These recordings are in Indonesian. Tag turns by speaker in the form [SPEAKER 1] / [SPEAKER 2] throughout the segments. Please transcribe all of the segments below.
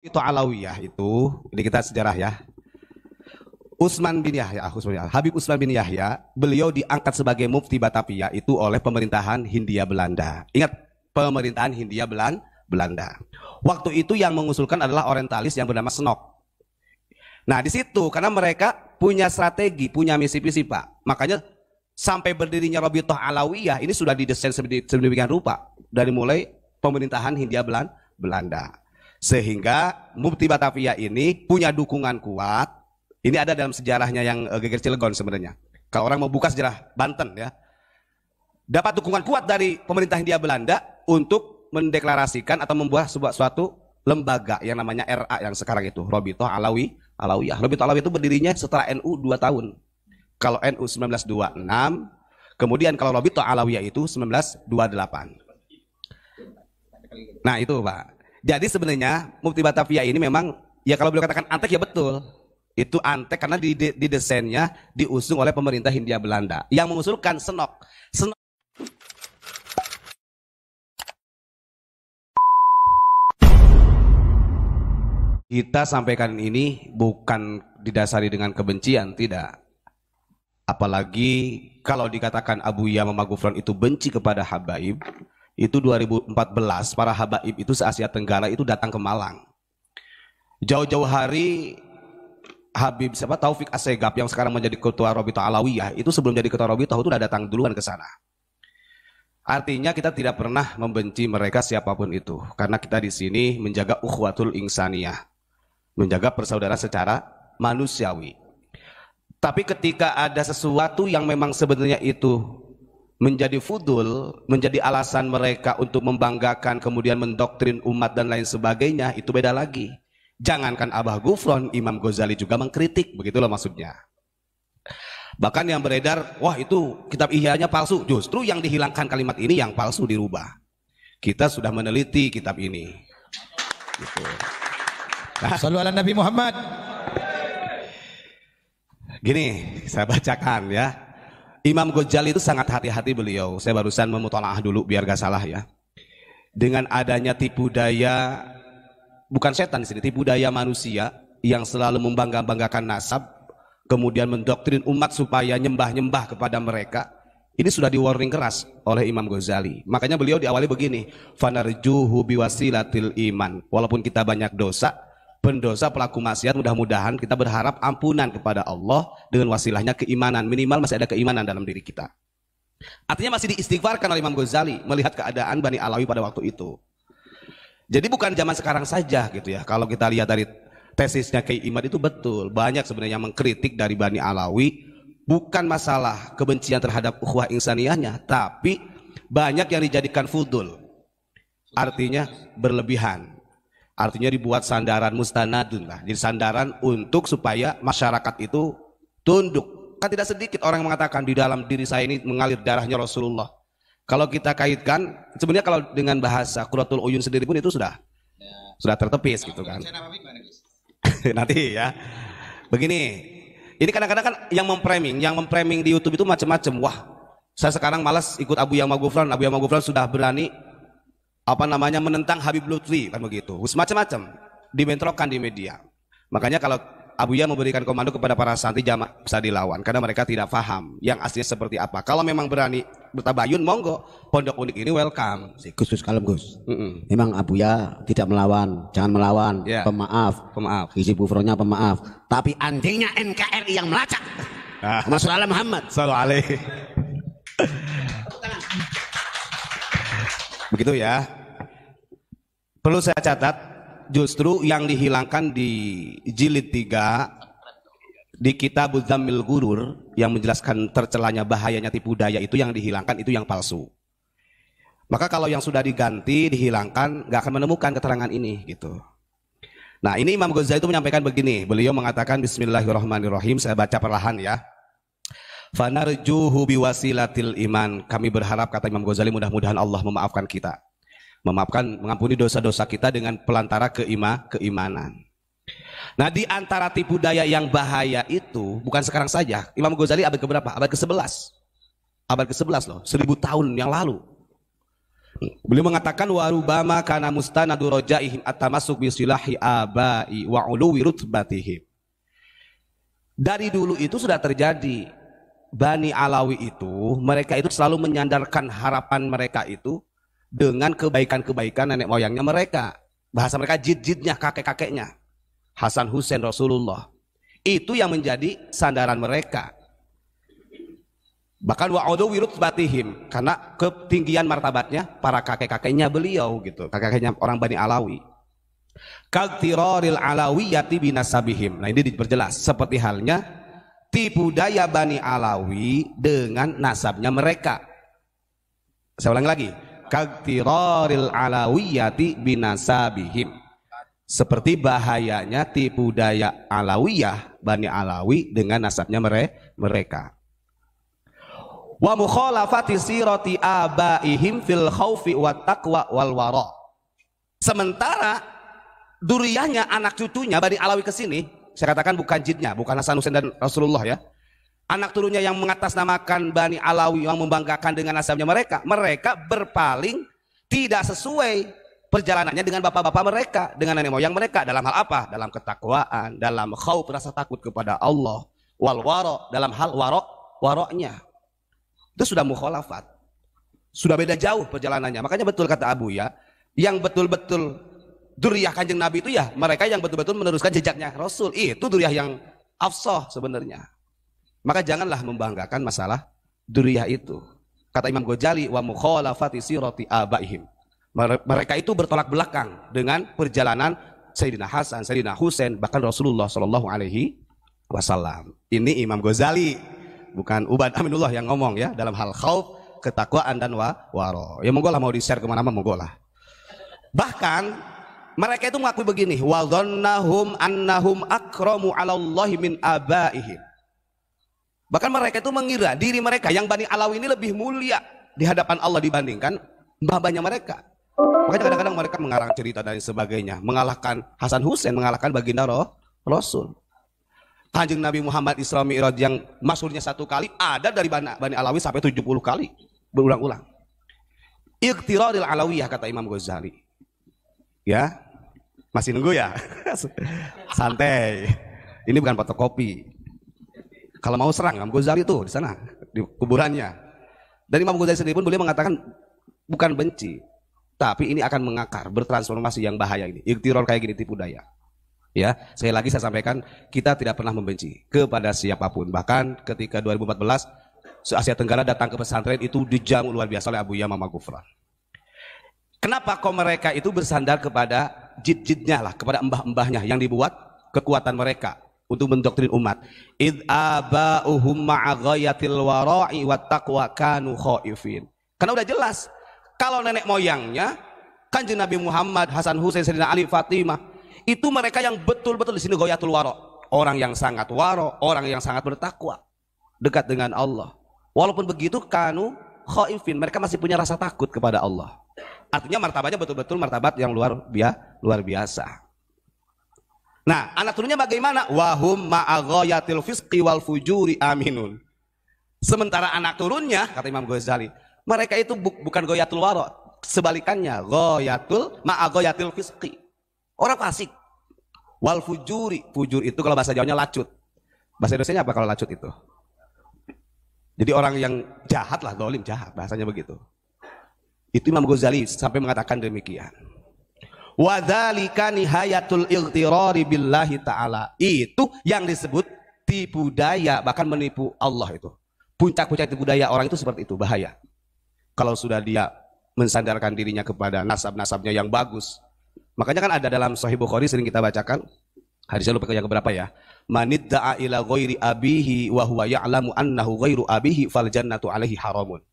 [SPEAKER 1] Itu Alawiyah itu, ini kita sejarah ya. Habib Utsman bin Yahya, beliau diangkat sebagai mufti Batavia itu oleh pemerintahan Hindia Belanda. Ingat, pemerintahan Hindia Belanda. Waktu itu yang mengusulkan adalah orientalis yang bernama Snok. Nah, di situ karena mereka punya strategi, punya misi-misi, Pak. Makanya sampai berdirinya Rabithah Alawiyah ini sudah didesain sedemikian rupa dari mulai pemerintahan Hindia Belanda. Sehingga Mufti Batavia ini punya dukungan kuat. Ini ada dalam sejarahnya yang Geger Cilegon sebenarnya. Kalau orang mau buka sejarah Banten ya. Dapat dukungan kuat dari pemerintah Hindia Belanda untuk mendeklarasikan atau membuat suatu lembaga yang namanya RA yang sekarang itu, Rabithah Alawiyah. Rabithah Alawiyah itu berdirinya setelah NU 2 tahun. Kalau NU 1926, kemudian kalau Rabithah Alawiyah itu 1928. Nah itu Pak. Jadi sebenarnya Mufti Batavia ini memang, ya kalau beliau katakan antek ya betul. Itu antek karena di desainnya diusung oleh pemerintah Hindia Belanda. Yang mengusulkan Snok. Kita sampaikan ini bukan didasari dengan kebencian, tidak. Apalagi kalau dikatakan Abuya Mama Gufron itu benci kepada Habaib, itu 2014 para Habaib itu se-Asia Tenggara itu datang ke Malang. Jauh-jauh hari Habib Taufik Assegaf yang sekarang menjadi ketua Rabithah Alawiyah itu sebelum jadi ketua Rabithah itu sudah datang duluan ke sana. Artinya kita tidak pernah membenci mereka siapapun itu, karena kita di sini menjaga ukhuwatul insaniyah, menjaga persaudaraan secara manusiawi. Tapi ketika ada sesuatu yang memang sebenarnya itu menjadi fudul, menjadi alasan mereka untuk membanggakan, kemudian mendoktrin umat dan lain sebagainya, itu beda lagi. Jangankan Abah Gufron, Imam Ghazali juga mengkritik, begitulah maksudnya. Bahkan yang beredar, wah itu kitab Ihya-nya palsu. Justru yang dihilangkan kalimat ini yang palsu dirubah. Kita sudah meneliti kitab ini. Gitu.
[SPEAKER 2] Shallu ala Nabi Muhammad.
[SPEAKER 1] Gini, saya bacakan ya. Imam Ghazali itu sangat hati-hati beliau. Saya barusan memutolaah dulu biar gak salah ya. Dengan adanya tipu daya, bukan setan di sini, tipu daya manusia yang selalu membanggakan nasab, kemudian mendoktrin umat supaya nyembah-nyembah kepada mereka. Ini sudah di warning keras oleh Imam Ghazali. Makanya beliau diawali begini, fanarjuhu biwasilatil iman. Walaupun kita banyak dosa, pendosa pelaku maksiat, mudah-mudahan kita berharap ampunan kepada Allah dengan wasilahnya keimanan. Minimal masih ada keimanan dalam diri kita. Artinya masih diistighfarkan oleh Imam Ghazali melihat keadaan Bani Alawi pada waktu itu. Jadi bukan zaman sekarang saja gitu ya. Kalau kita lihat dari tesisnya Kiai Imad itu betul, banyak sebenarnya yang mengkritik dari Bani Alawi, bukan masalah kebencian terhadap ukhuwah insaniyahnya, tapi banyak yang dijadikan fudul. Artinya berlebihan. Artinya dibuat sandaran mustanadun lah. Jadi sandaran untuk supaya masyarakat itu tunduk. Kan tidak sedikit orang yang mengatakan di dalam diri saya ini mengalir darahnya Rasulullah. Kalau kita kaitkan, sebenarnya kalau dengan bahasa Qurratul Uyun sendiri pun itu sudah tertepis gitu kan. Nanti ya. Begini, ini kadang-kadang kan yang memframing di YouTube itu macam-macam. Wah, saya sekarang malas ikut Abuya Mama Gufron. Abuya Mama Gufron sudah berani menentang Habib Lutfi, kan begitu. Macam-macam dibentrokkan di media. Makanya kalau Abuya memberikan komando kepada para santri jamaah bisa dilawan karena mereka tidak paham yang aslinya seperti apa. Kalau memang berani bertabayun, monggo, pondok unik ini welcome.
[SPEAKER 3] Gus kalem Gus. Memang Abuya tidak melawan, jangan melawan.
[SPEAKER 1] Yeah.
[SPEAKER 3] Pemaaf. Hizib Gufronnya pemaaf. Tapi anjingnya NKRI yang melacak. Masalah Muhammad.
[SPEAKER 1] Sallallahu alaihi. Begitu ya. Perlu saya catat, justru yang dihilangkan di jilid 3 di kitab Zammil Ghurur yang menjelaskan tercelanya bahayanya tipu daya itu yang dihilangkan, itu yang palsu. Maka kalau yang sudah diganti, dihilangkan, nggak akan menemukan keterangan ini gitu. Nah ini Imam Ghazali itu menyampaikan begini, beliau mengatakan bismillahirrahmanirrahim, saya baca perlahan ya. Fanarjuhu biwasilatil iman, kami berharap, kata Imam Ghazali, mudah-mudahan Allah memaafkan kita. Mengampuni dosa-dosa kita dengan pelantara keimanan. Nah di antara tipu daya yang bahaya itu bukan sekarang saja. Imam Ghazali abad keberapa? Abad ke-11. Abad ke-11 loh, 1000 tahun yang lalu. Beliau mengatakan warubama kana mustanadu rojaihim atamasuk bisilahi abai wa uluwi rutbatihim. Dari dulu itu sudah terjadi. Bani Alawi itu, mereka itu selalu menyandarkan harapan mereka itu dengan kebaikan-kebaikan nenek moyangnya mereka. Bahasa mereka jid-jidnya, kakek-kakeknya. Hasan Husain Rasulullah. Itu yang menjadi sandaran mereka. Bahkan wa'udu wirutbatihim, karena ketinggian martabatnya para kakek-kakeknya beliau gitu, kakek-kakeknya orang Bani Alawi. Kagtiroril alawiyati binasabihim. Nah ini diperjelas seperti halnya tipu daya Bani Alawi dengan nasabnya mereka. Saya ulang lagi, kagtiroril alawiyati binasabihim. Seperti bahayanya tipu daya Alawiyah Bani Alawi dengan nasabnya mereka. Wa mukhalafati sirati abaihim fil khaufi wat taqwa wal wara. Sementara duriyahnya anak cucunya Bani Alawi ke sini, saya katakan bukan jidnya, bukan Hasan Husain dan Rasulullah ya. Anak turunnya yang mengatasnamakan Bani Alawi yang membanggakan dengan nasabnya mereka, mereka berpaling tidak sesuai perjalanannya dengan bapak-bapak mereka, dengan nenek moyang mereka dalam hal apa? Dalam ketakwaan, dalam khauf rasa takut kepada Allah, wal wara dalam hal waroknya. Itu sudah mukhalafat, sudah beda jauh perjalanannya. Makanya betul kata Abu ya, yang betul-betul duriyah kanjeng Nabi itu ya mereka yang betul-betul meneruskan jejaknya Rasul. Itu duriyah yang afsah sebenarnya. Maka janganlah membanggakan masalah duriyah itu. Kata Imam Ghazali, wa mukhalafati sirati abaihim. Mereka itu bertolak belakang dengan perjalanan Sayyidina Hasan, Sayyidina Husain, bahkan Rasulullah Shallallahu Alaihi Wasallam. Ini Imam Ghazali, bukan Ubad Aminullah yang ngomong ya, dalam hal khauf, ketakwaan dan waro. Ya monggo lah, mau di-share kemana-mana monggo lah. Bahkan mereka itu mengakui begini, wa dhannahum annahum akramu 'ala Allahi min abaihim. Bahkan mereka itu mengira diri mereka yang Bani Alawi ini lebih mulia di hadapan Allah dibandingkan mbah-mbahnya mereka. Makanya kadang-kadang mereka mengarang cerita dan sebagainya, mengalahkan Hasan Husain, mengalahkan baginda Rasul. Kanjeng Nabi Muhammad Isra Mi'raj yang masyhurnya 1 kali, ada dari Bani Alawi sampai 70 kali berulang-ulang. Iqtiraril alawiyah kata Imam Ghazali. Ya, masih nunggu ya? Santai. Ini bukan fotokopi. Kalau mau serang Imam Ghazali itu di sana di kuburannya. Dan Imam Ghazali sendiri pun beliau mengatakan bukan benci, tapi ini akan mengakar, bertransformasi yang bahaya ini. Iqtirar kayak gini, tipu daya. Ya, sekali lagi saya sampaikan, kita tidak pernah membenci kepada siapapun. Bahkan ketika 2014 se-Asia Tenggara datang ke pesantren itu dijamu luar biasa oleh Abu Yamamah Ghufran. Kenapa kok mereka itu bersandar kepada jid-jidnya lah, kepada embah-embahnya yang dibuat kekuatan mereka untuk mendoktrin umat. Id aba'uhum ma'a ghayatil wara'i wat taqwa kanu khaifin. Karena udah jelas kalau nenek moyangnya Kanjeng Nabi Muhammad, Hasan Husain, Sayyidina Ali, Fatimah, itu mereka yang betul-betul di sini ghayatul wara, orang yang sangat wara, orang yang sangat bertakwa, dekat dengan Allah. Walaupun begitu kanu khaifin, mereka masih punya rasa takut kepada Allah. Artinya martabatnya betul-betul martabat yang luar biasa. Nah, anak turunnya bagaimana? Wahum ma'a ghayatil fisqi wal fujuri aminun. Sementara anak turunnya, kata Imam Ghazali, mereka itu bukan ghayatul wara, sebalikannya, ghayatul ma'a ghayatil fisqi. Orang fasik. Wal fujuri, fujur itu kalau bahasa Jawanya lacut. Bahasa Indonesianya apa kalau lacut itu? Jadi orang yang jahat lah, dolim, jahat, bahasanya begitu. Itu Imam Ghazali sampai mengatakan demikian. Wa dzalika nihayatul ightirari billahi ta'ala. Itu yang disebut tipu daya, bahkan menipu Allah itu. Puncak-puncak tipu daya orang itu seperti itu, bahaya. Kalau sudah dia mensandarkan dirinya kepada nasab-nasabnya yang bagus. Makanya kan ada dalam Sahih Bukhari sering kita bacakan, hadisnya lupa yang keberapa ya. Manidda'a ila ghairi abihi wa huwa ya'lamu annahu ghairu abihi fal jannatu alaihi haramun.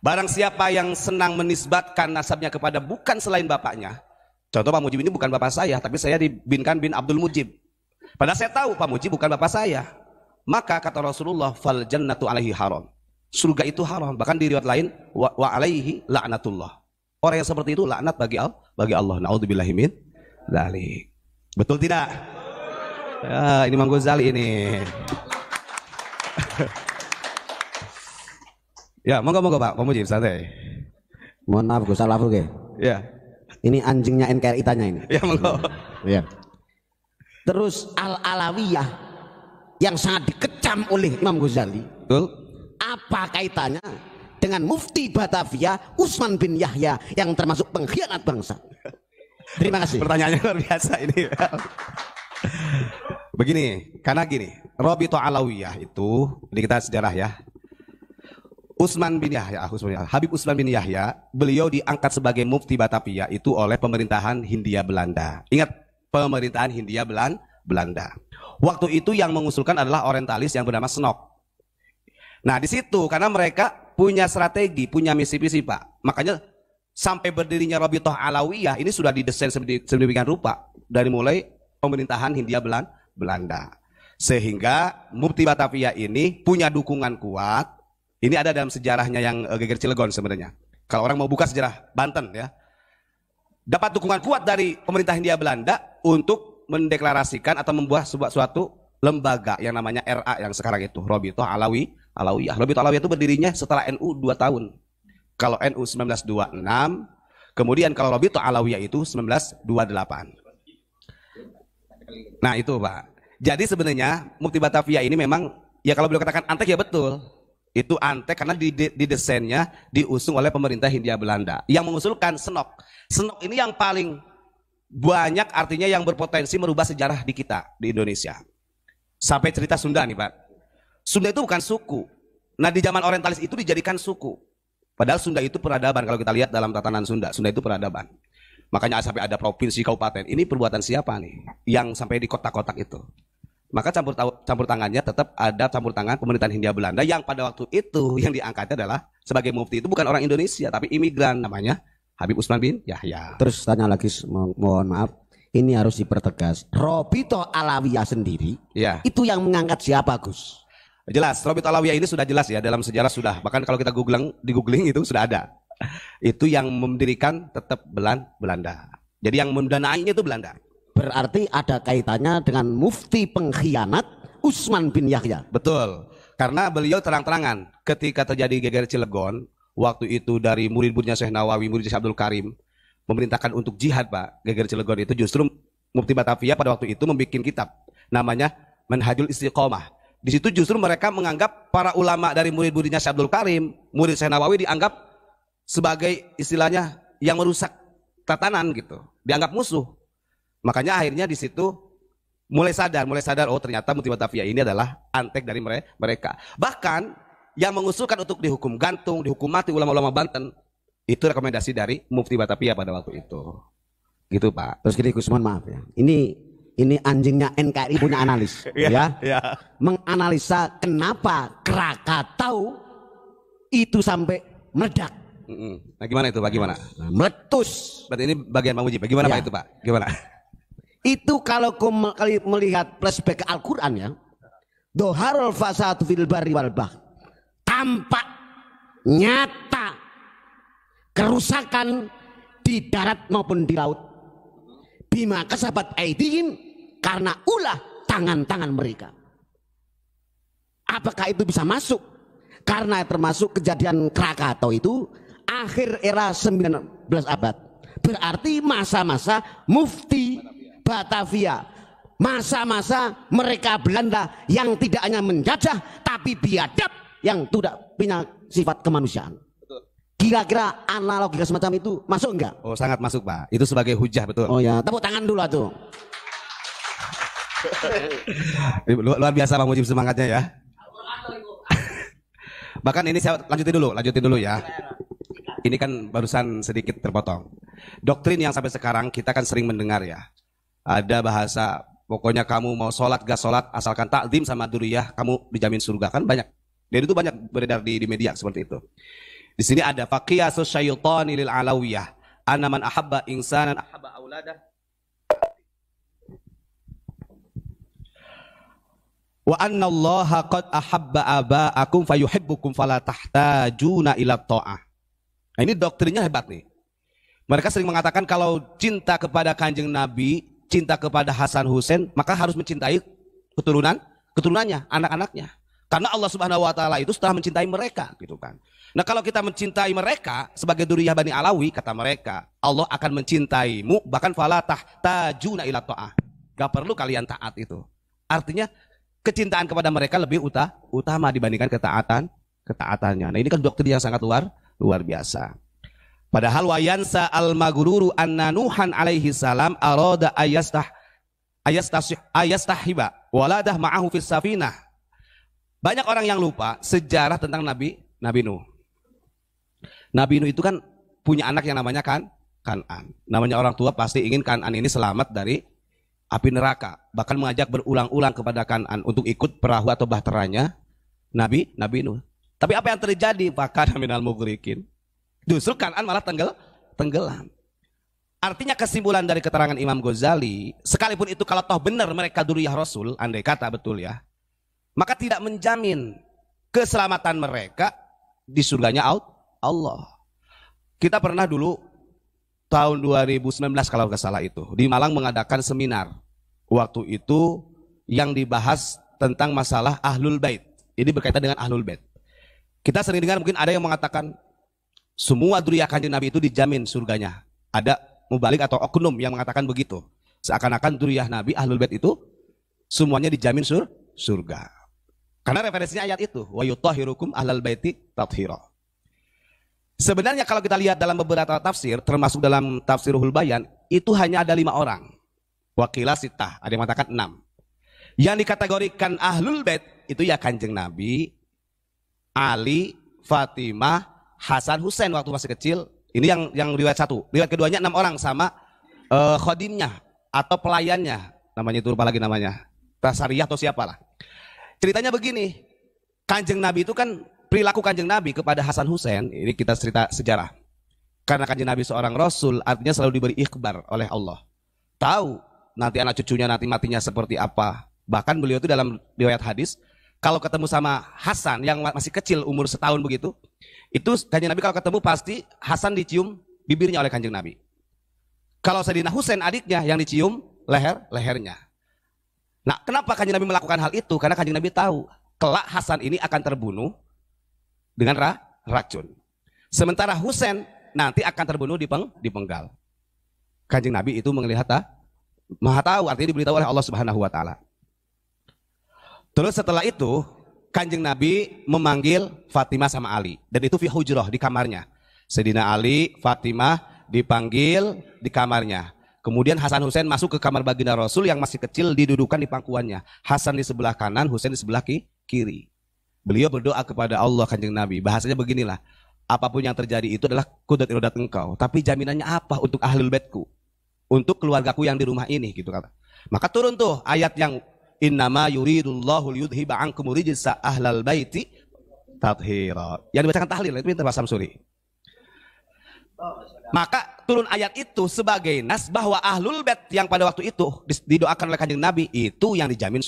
[SPEAKER 1] Barang siapa yang senang menisbatkan nasabnya kepada bukan selain bapaknya. Contoh Pak Mujib ini bukan bapak saya, tapi saya dibinkan bin Abdul Mujib. Padahal saya tahu Pak Mujib bukan bapak saya. Maka kata Rasulullah fal jannatu alaihi haram. Surga itu haram. Bahkan di riwayat lain wa alaihi la'natullah. Orang yang seperti itu laknat bagi Allah. Naudzubillahi min dzalik. Betul tidak? Ya, ini Imam Ghazali ini. Ya, monggo Pak Mujib santai.
[SPEAKER 3] Mohon maaf Gus, salah oke.
[SPEAKER 1] Ya.
[SPEAKER 3] Ini anjingnya NKRI tanya ini.
[SPEAKER 1] Ya monggo.
[SPEAKER 3] Ya. Terus Al-Alawiyah yang sangat dikecam oleh Imam Ghazali.
[SPEAKER 1] Betul.
[SPEAKER 3] Apa kaitannya dengan Mufti Batavia Utsman bin Yahya yang termasuk pengkhianat bangsa? Terima kasih.
[SPEAKER 1] Pertanyaannya luar biasa ini. Begini, karena gini, Rabithah Alawiyah itu, ini kita sejarah ya. Habib Utsman bin Yahya, beliau diangkat sebagai Mufti Batavia itu oleh pemerintahan Hindia Belanda. Ingat, pemerintahan Hindia Belanda. Waktu itu yang mengusulkan adalah orientalis yang bernama Snok. Nah di situ karena mereka punya strategi, punya misi-misi Pak. Makanya sampai berdirinya Rabithah Alawiyah ini sudah didesain sedemikian rupa dari mulai pemerintahan Hindia Belanda. Sehingga Mufti Batavia ini punya dukungan kuat. Ini ada dalam sejarahnya yang Geger Cilegon sebenarnya. Kalau orang mau buka sejarah Banten ya. Dapat dukungan kuat dari pemerintah Hindia Belanda untuk mendeklarasikan atau membuat suatu lembaga yang namanya RA yang sekarang itu Rabithah Alawiyah. Rabithah Alawiyah itu berdirinya setelah NU 2 tahun. Kalau NU 1926, kemudian kalau Rabithah Alawiyah itu 1928. Nah itu Pak. Jadi sebenarnya Mufti Batavia ini memang ya kalau beliau katakan antek ya betul. Itu antek karena didesainnya diusung oleh pemerintah Hindia Belanda. Yang mengusulkan Snok. Snok ini yang paling banyak artinya yang berpotensi merubah sejarah di kita di Indonesia. Sampai cerita Sunda nih Pak. Sunda itu bukan suku. Nah di zaman orientalis itu dijadikan suku. Padahal Sunda itu peradaban. Kalau kita lihat dalam tatanan Sunda, Sunda itu peradaban. Makanya sampai ada provinsi, kabupaten. Ini perbuatan siapa nih yang sampai di kotak-kotak itu? Maka campur tangannya tetap ada campur tangan pemerintahan Hindia Belanda yang pada waktu itu yang diangkatnya adalah sebagai mufti itu bukan orang Indonesia tapi imigran namanya Habib Utsman bin Yahya.
[SPEAKER 3] Terus tanya lagi, mohon maaf, ini harus dipertegas. Rabithah Alawiyah sendiri
[SPEAKER 1] ya.
[SPEAKER 3] Itu yang mengangkat siapa Gus?
[SPEAKER 1] Jelas, Rabithah Alawiyah ini sudah jelas ya dalam sejarah sudah. Bahkan kalau kita di googling itu sudah ada. Itu yang mendirikan tetap Belanda. Jadi yang mendanainya itu Belanda.
[SPEAKER 3] Berarti ada kaitannya dengan mufti pengkhianat Utsman bin Yahya.
[SPEAKER 1] Betul. Karena beliau terang-terangan ketika terjadi geger Cilegon, waktu itu dari murid-muridnya Syekh Nawawi, murid Syekh Abdul Karim memerintahkan untuk jihad Pak. Geger Cilegon itu justru Mufti Batavia pada waktu itu membuat kitab namanya Manhajul Istiqomah. Di situ justru mereka menganggap para ulama dari murid-muridnya Syekh Abdul Karim, murid Syekh Nawawi dianggap sebagai istilahnya yang merusak tatanan gitu. Dianggap musuh. Makanya akhirnya di situ mulai sadar oh ternyata Mufti Batavia ini adalah antek dari mereka. Bahkan yang mengusulkan untuk dihukum gantung, dihukum mati ulama-ulama Banten itu rekomendasi dari Mufti Batavia pada waktu itu. Gitu Pak.
[SPEAKER 3] Terus gini Gus, mohon maaf ya. Ini anjingnya NKRI punya analis ya. Menganalisa kenapa Krakatau itu sampai meledak.
[SPEAKER 1] Nah gimana itu Pak? Gimana?
[SPEAKER 3] Meletus.
[SPEAKER 1] Berarti ini bagian Pak Mujib. Gimana Pak itu Pak? Gimana?
[SPEAKER 3] Itu kalau melihat flashback ke Al-Quran ya, Doharul fasadu fil barri wal bahr, tampak nyata kerusakan di darat maupun di laut. Bima kasabat aidihim, karena ulah tangan-tangan mereka. Apakah itu bisa masuk? Karena termasuk kejadian Krakatau itu akhir era 19 abad. Berarti masa-masa Mufti Batavia, masa-masa mereka Belanda yang tidak hanya menjajah tapi biadab yang tidak punya sifat kemanusiaan. Kira-kira analogi semacam itu masuk enggak?
[SPEAKER 1] Oh sangat masuk Pak. Itu sebagai hujah betul.
[SPEAKER 3] Oh ya, tepuk tangan dulu tuh.
[SPEAKER 1] Luar biasa Pak Mujib semangatnya ya. Bahkan ini saya lanjutin dulu ya. Ini kan barusan sedikit terpotong. Doktrin yang sampai sekarang kita kan sering mendengar ya. Ada bahasa pokoknya kamu mau sholat gak sholat asalkan takdim sama duriyah kamu dijamin surga, kan banyak. Dan itu banyak beredar di media seperti itu. Di sini ada faqiyasus syaitani lil alawiyah anna man ahabba insanan ahabba auladah wa anna allaha qad ahabba aba'akum fayuhibbukum fala tahtajuna ila ta'ah. Nah, ini doktrinnya hebat nih. Mereka sering mengatakan kalau cinta kepada Kanjeng Nabi, cinta kepada Hasan Hussein, maka harus mencintai keturunannya, anak-anaknya. Karena Allah Subhanahu wa taala itu setelah mencintai mereka gitu kan. Nah, kalau kita mencintai mereka sebagai dzurriyyah Bani Alawi, kata mereka, Allah akan mencintaimu bahkan fala tahtajuna ila ta'ah. Gak perlu kalian taat itu. Artinya kecintaan kepada mereka lebih utama dibandingkan ketaatannya. Nah, ini kan doktrin yang sangat luar biasa. Padahal wayansa al-maghruru anna Nuhan alaihi salam arada ayastahiba waladah ma'ahu fis safinah. Banyak orang yang lupa sejarah tentang Nabi Nuh. Nabi Nuh itu kan punya anak yang namanya Kan'an. Namanya orang tua pasti ingin Kan'an ini selamat dari api neraka. Bahkan mengajak berulang-ulang kepada Kan'an untuk ikut perahu atau bahteranya Nabi Nuh. Tapi apa yang terjadi? Fakana minal mughriqin. Justru Kan'an malah tenggelam. Artinya kesimpulan dari keterangan Imam Ghazali, sekalipun itu kalau toh benar mereka dzurriyyah Rasul, andai kata betul ya, maka tidak menjamin keselamatan mereka di surganya Allah. Kita pernah dulu tahun 2019 kalau nggak salah itu di Malang mengadakan seminar. Waktu itu yang dibahas tentang masalah Ahlul Bait. Ini berkaitan dengan Ahlul Bait. Kita sering dengar mungkin ada yang mengatakan semua dzurriyyah Kanjeng Nabi itu dijamin surganya. Ada mubalik atau oknum yang mengatakan begitu. Seakan-akan dzurriyyah Nabi Ahlul Bait itu semuanya dijamin surga. Karena referensinya ayat itu, wa yutahhirukum ahlal baiti tathira. Sebenarnya kalau kita lihat dalam beberapa tafsir, termasuk dalam tafsirul bayan, itu hanya ada 5 orang. Wakila sitah, ada yang mengatakan 6. Yang dikategorikan ahlul bait itu ya Kanjeng Nabi, Ali, Fatimah, Hasan, Husain waktu masih kecil. Ini yang riwayat 1. Riwayat keduanya 6 orang sama khodimnya atau pelayannya. Namanya itu lupa lagi namanya. Tasariyah atau siapalah. Ceritanya begini, Kanjeng Nabi itu kan perilaku Kanjeng Nabi kepada Hasan Husain, ini kita cerita sejarah. Karena Kanjeng Nabi seorang Rasul, artinya selalu diberi ikhbar oleh Allah. Tahu nanti anak cucunya nanti matinya seperti apa. Bahkan beliau itu dalam riwayat hadis, kalau ketemu sama Hasan yang masih kecil umur setahun begitu, itu Kanjeng Nabi kalau ketemu pasti Hasan dicium bibirnya oleh Kanjeng Nabi. Kalau Sayyidina Husain adiknya yang dicium lehernya. Nah, kenapa Kanjeng Nabi melakukan hal itu? Karena Kanjeng Nabi tahu kelak Hasan ini akan terbunuh dengan racun. Sementara Husain nanti akan terbunuh dipenggal. Kanjeng Nabi itu melihat maha tahu, artinya diberitahu oleh Allah Subhanahu wa taala. Terus setelah itu Kanjeng Nabi memanggil Fatimah sama Ali, dan itu fi hujrah, di kamarnya. Sayyidina Ali, Fatimah dipanggil di kamarnya. Kemudian Hasan Husain masuk ke kamar baginda Rasul yang masih kecil, didudukan di pangkuannya. Hasan di sebelah kanan, Husain di sebelah kiri. Beliau berdoa kepada Allah Kanjeng Nabi. Bahasanya beginilah, apapun yang terjadi itu adalah qudrat iradat engkau. Tapi jaminannya apa untuk ahlul baitku? Untuk keluargaku yang di rumah ini, gitu kata. Maka turun tuh ayat yang innama yuridullahu liyudhiba ankum rijsa ahlal baiti tathira. Yang dibacakan tahlil itu minta Pak Samsuri. Maka turun ayat itu sebagai nas bahwa ahlul bait yang pada waktu itu didoakan oleh Kanjeng Nabi itu yang dijamin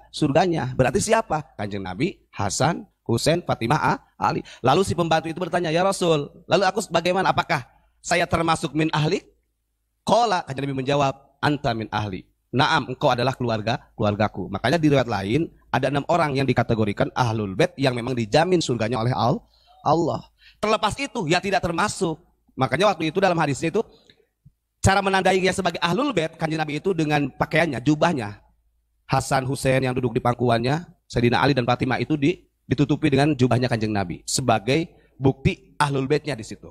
[SPEAKER 1] surganya. Berarti siapa? Kanjeng Nabi, Hasan, Husain, Fatimah, Ali. Lalu si pembantu itu bertanya, ya Rasul, lalu aku bagaimana? Apakah saya termasuk min ahli? Qala, Kanjeng Nabi menjawab, anta min ahli. Naam, engkau adalah keluargaku. Makanya di riwayat lain ada 6 orang yang dikategorikan ahlul bait yang memang dijamin surganya oleh Allah. Terlepas itu ya tidak termasuk. Makanya waktu itu dalam hadisnya itu cara menandainya sebagai ahlul bait Kanjeng Nabi itu dengan pakaiannya, jubahnya. Hasan Husain yang duduk di pangkuannya, Sayyidina Ali dan Fatimah itu ditutupi dengan jubahnya Kanjeng Nabi sebagai bukti ahlul baitnya di situ.